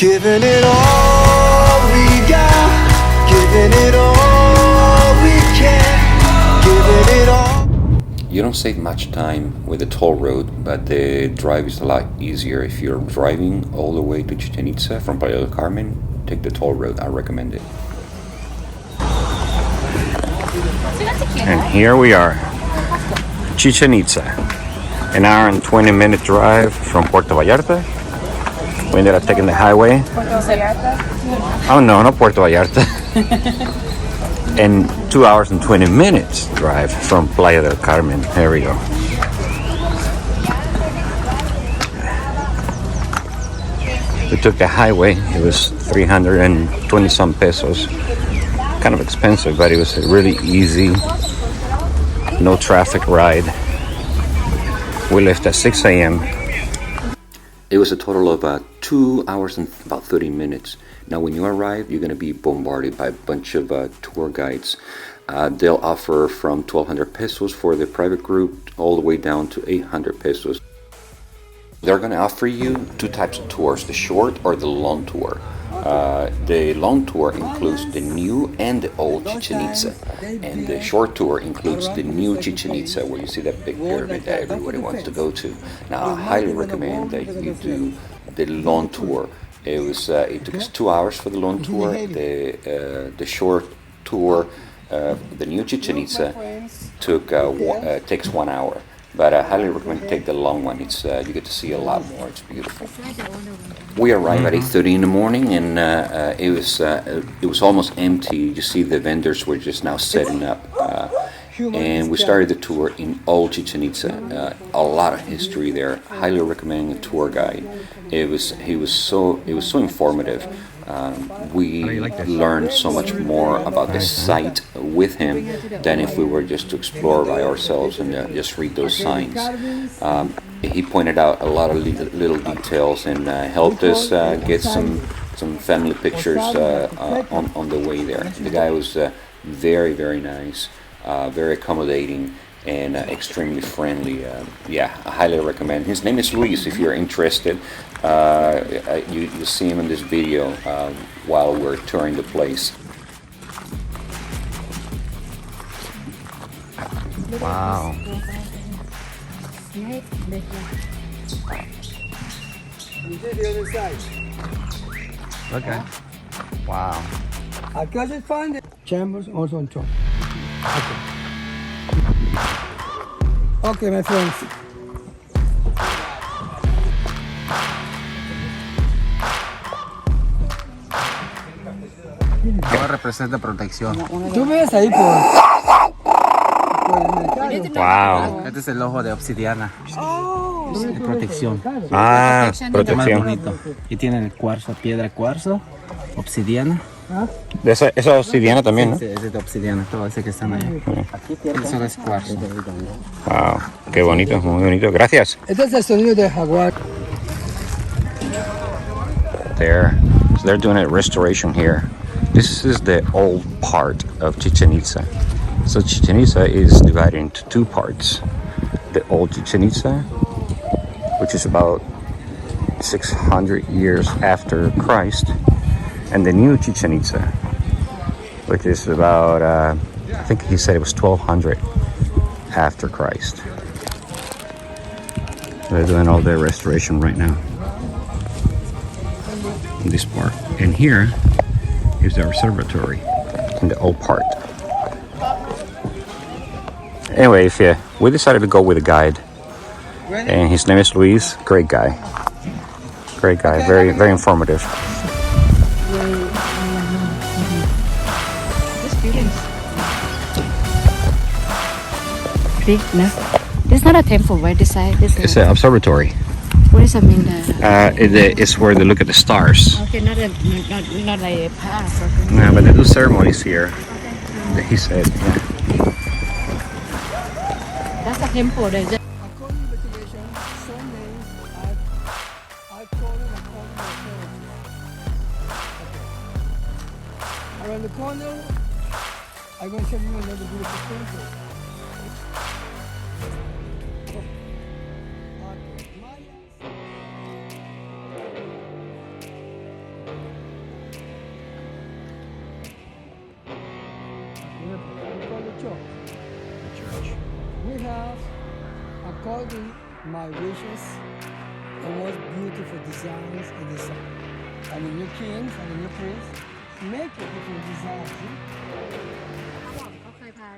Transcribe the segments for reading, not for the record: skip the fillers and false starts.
Giving it all we got, giving it all we can, giving it all. You don't save much time with the toll road, but the drive is a lot easier. If you're driving all the way to Chichen Itza from Playa del Carmen, take the toll road. I recommend it. And here we are, Chichen Itza, an hour and 20-minute drive from Puerto Vallarta. We ended up taking the highway. Puerto Vallarta? Oh no, not Puerto Vallarta. And 2 hours and 20 minutes drive from Playa del Carmen. There we go. We took the highway. It was 320 some pesos. Kind of expensive, but it was a really easy, no traffic ride. We left at 6 a.m. It was a total of 2 hours and about 30 minutes. Now, when you arrive, you're going to be bombarded by a bunch of tour guides. They'll offer from 1,200 pesos for the private group all the way down to 800 pesos. They're going to offer you two types of tours, the short or the long tour. The long tour includes the new and the old Chichen Itza, and the short tour includes the new Chichen Itza, where you see that big pyramid that everybody wants to go to. Now, I highly recommend that you do the long tour. It took us 2 hours for the long tour. The short tour, the new Chichen Itza, takes 1 hour. But I highly recommend take the long one. It's you get to see a lot more. It's beautiful. We arrived at 8:30 in the morning, and it was almost empty. You see, the vendors were just now setting up, and we started the tour in old Chichen Itza. A lot of history there. Highly recommend a tour guide. It was so informative. We learned so much more about the site with him than if we were just to explore by ourselves and just read those signs. He pointed out a lot of little details and helped us get some family pictures on the way there. The guy was very, very nice, very accommodating, and extremely friendly. I highly recommend. His name is Luis. If you're interested, you see him in this video while we're touring the place. Wow. Okay. Wow. Across is fine. The chambers also on top. Okay, my friends. Todo representa protección. Tú ves ahí por el mercado. Wow. Este es el ojo de obsidiana. De protección. Ah, Más protección. bonito. Y tiene el cuarzo, piedra cuarzo, obsidiana. Esa obsidiana también, ¿no? Sí, es de obsidiana, todo ese que están ahí. Eso es cuarzo. Wow, qué bonito, muy bonito. Gracias. Este es el sonido de jaguar. So they're doing a restoration here. This is the old part of Chichen Itza. So Chichen Itza is divided into two parts. The old Chichen Itza, which is about 600 years after Christ, and the new Chichen Itza, which is about, I think he said it was 1200 after Christ. They're doing all the restoration right now in this part. And here is the observatory in the old part. Anyway, we decided to go with a guide, and his name is Luis. Great guy, very, very informative. Big, no? It's not a temple, right? This side. It's an observatory. What does that mean? It's where they look at the stars. Okay, not like a path. Okay. No, but they do ceremonies here. He said, yeah. That's a temple. According to investigation, some names are calling upon the authorities. Around the corner, I'm going to show you another beautiful temple. according my wishes and what beautiful designs and design. And the new kings and the new prince make a different design. See? เขาเคยพา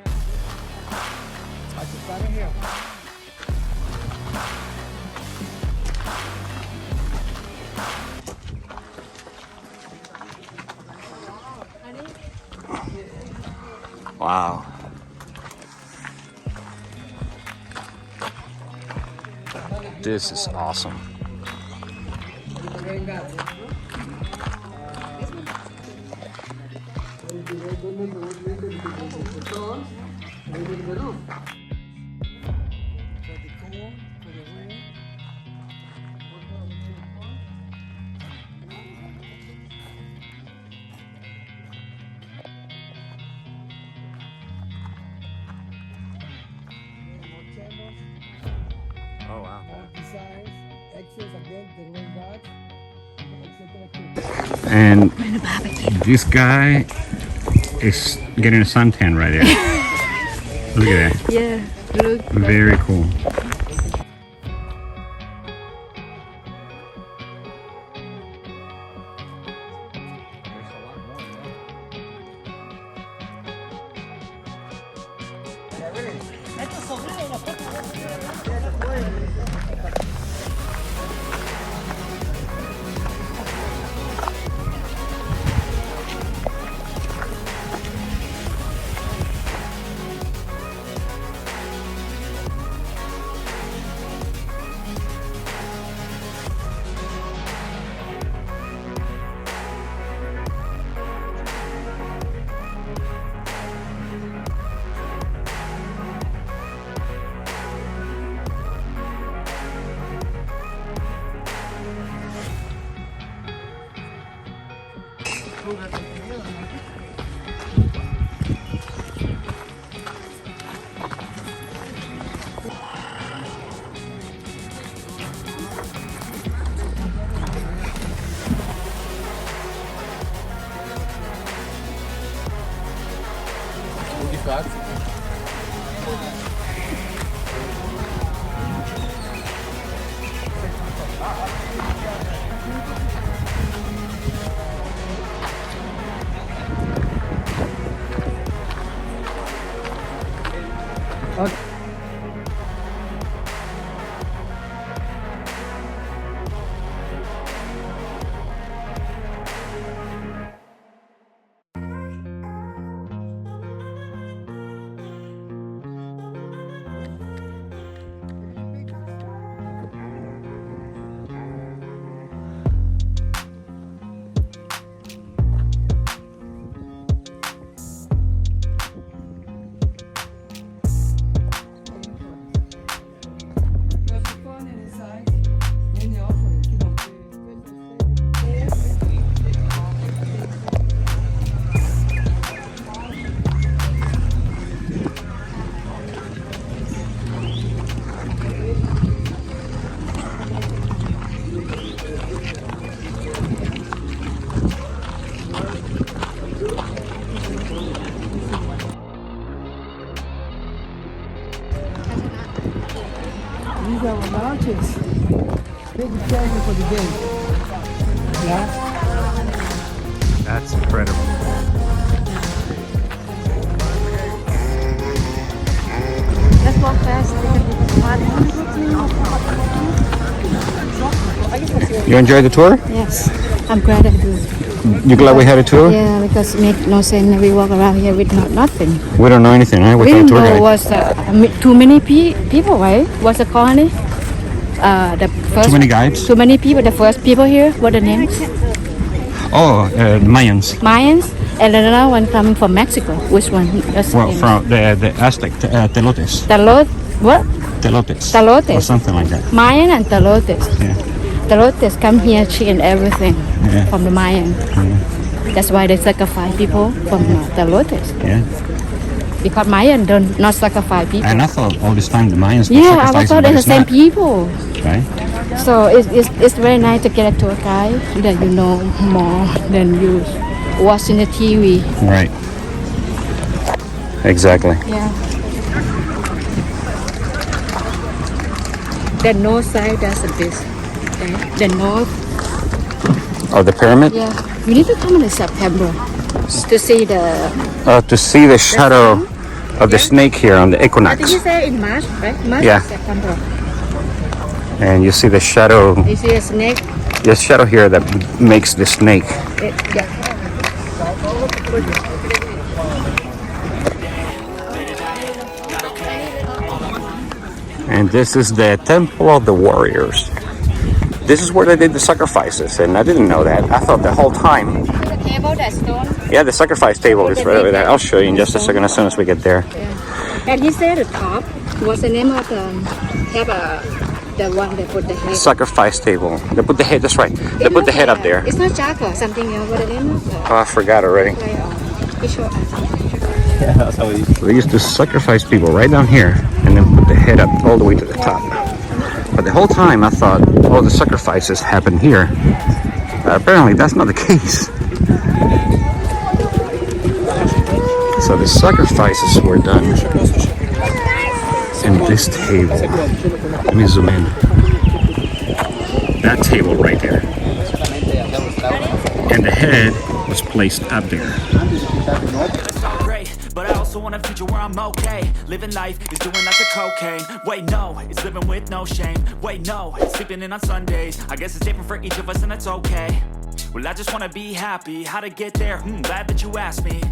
I just got it here. Wow. This is awesome. Oh wow. Designs, access against the rain god, etc. And this guy is getting a suntan right there. Look at that. Yeah, look. Very cool. These are mountains. Big treasure for the day. Yeah. That's incredible. Let's walk fast. You enjoyed the tour? Yes, I'm glad I do. You glad we had a tour? Yeah, because it makes no sense we walk around here with nothing. We don't know anything, right? We Without a didn't tour know guide. was too many people, right? Was a colony? The first, Too many guides? Too many people. The first people here. What are the names? Oh, Mayans. Mayans. And another one coming from Mexico. Which one? That's the Well, name. from the Aztec, Telotes. What? Telotes. Telotes. Or something like that. Mayan and Telotes. Yeah. Telotes come here, chicken everything Yeah. from the Mayan. That's why they sacrifice people from Telotes. Yeah. Because Mayan don't not sacrifice people. And I thought all this time the Mayans were Yeah, I sacrificing, thought but they're the it's same not, people. right? So it's very nice to get a tour guide that you know more than you watching the TV. Right. Exactly. Yeah. the north side does this. Okay? The north. Oh, the pyramid? Yeah. You need to come in September to see the. To see the shadow of the snake here on the I think equinox. you say in March, right? March Yeah. or September. And you see the shadow, You see a snake. the shadow here that makes the snake. Yeah. And this is the Temple of the Warriors. This is where they did the sacrifices, and I didn't know that. I thought the whole time. The table, that stone. Yeah, the sacrifice table is right over there. I'll show you in just a second as soon as we get there. And he said the top. What's the name of the? Have the one that put the head. Sacrifice table. They put the head, that's right. They put the head up there. It's not jack or something else. What the name is? Oh, I forgot already. He showed us. That's how it is. So they used to sacrifice people right down here and then put the head up all the way to the top. But the whole time I thought, oh, the sacrifices happen here. Apparently that's not the case. So the sacrifices were done in this table. Let me zoom in. That table right there. And the head was placed up there. But I also want a future where I'm okay. Living life is doing lots of cocaine. Wait, no, it's living with no shame. Wait, no, it's sleeping in on Sundays. I guess it's different for each of us and that's okay. Well, I just wanna be happy. How to get there? Glad that you asked me.